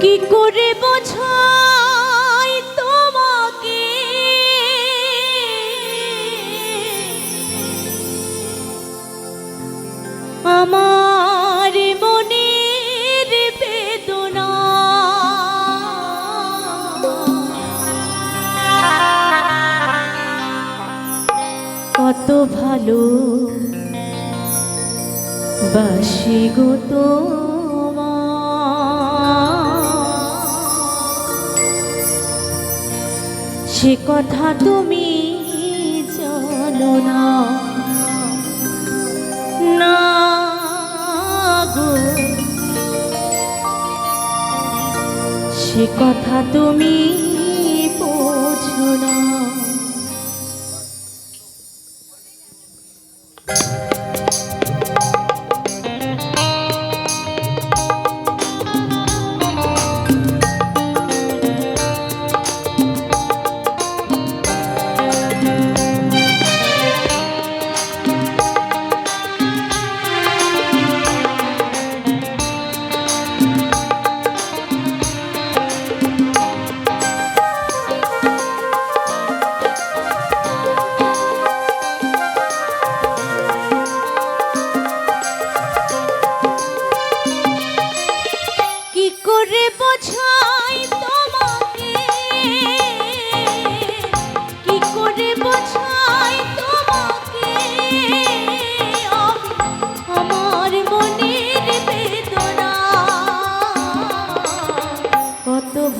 কি করে বোঝাই তোমাকে আমার মনের বেদনা। কত ভালো বাসি গো সে কথা তুমি জানো না, না গো সে কথা তুমি বোঝো না।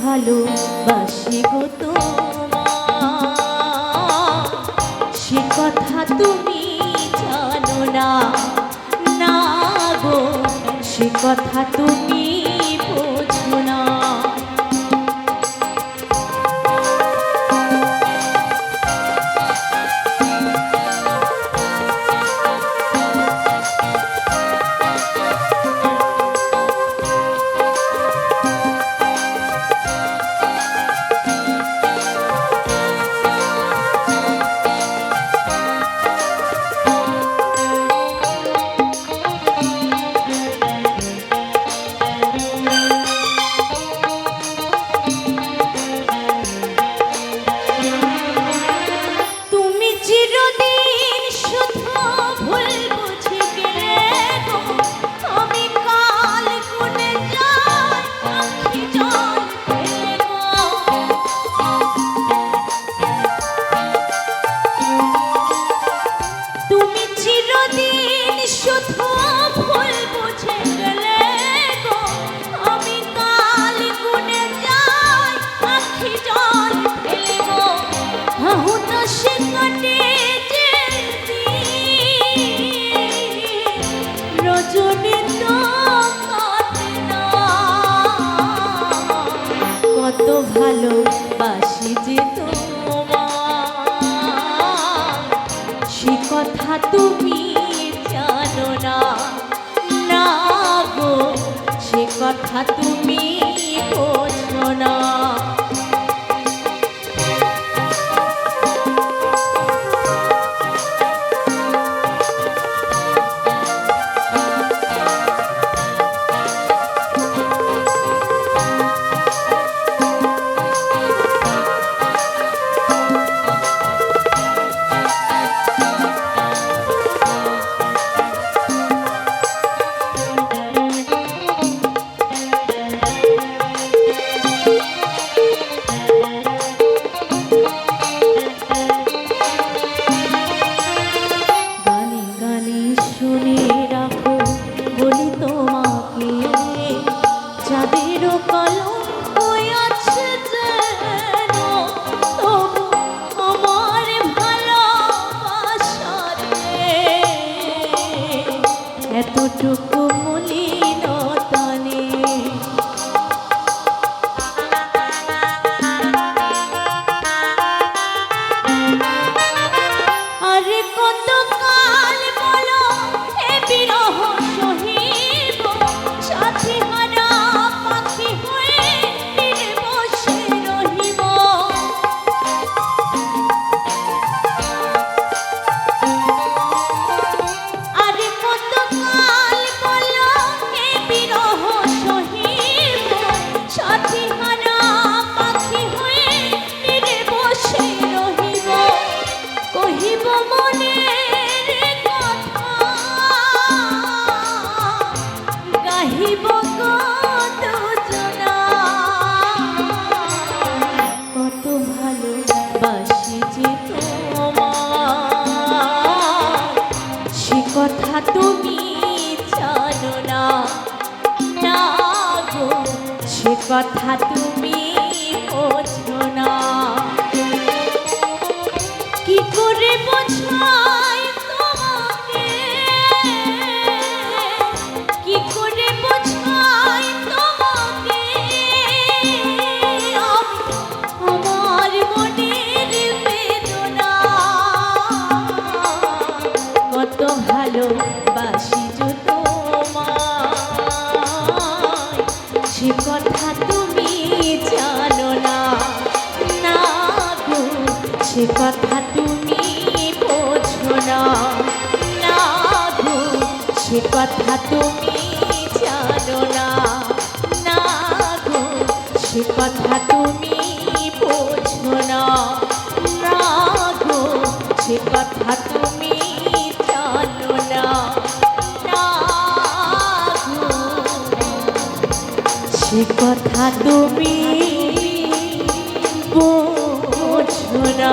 ভালোবাসি গো তোমার সে কথা তুমি জানো না, না গো সে কথা তুমি বোঝো না। কত ভালোবাসি যে তোমার সে কথা তুমি জানো না, না গো সে কথা তুমি বোঝো না। কথা তুমি বোঝো না। কি করে বোঝাই তোমাকে, কি করে বোঝাই তোমাকে, আমার মনের বেদনা। কত ভালোবাসি যে তোমায়, সে কথা তুমি জানো না। না গো, সে কথা তুমি বোঝো না। না গো, সে কথা তুমি জানো না। না গো, সে কথা তুমি বোঝো না। না গো, সে কথা তুমি জানো না। না গো, সে কথা তুমি বোঝো না।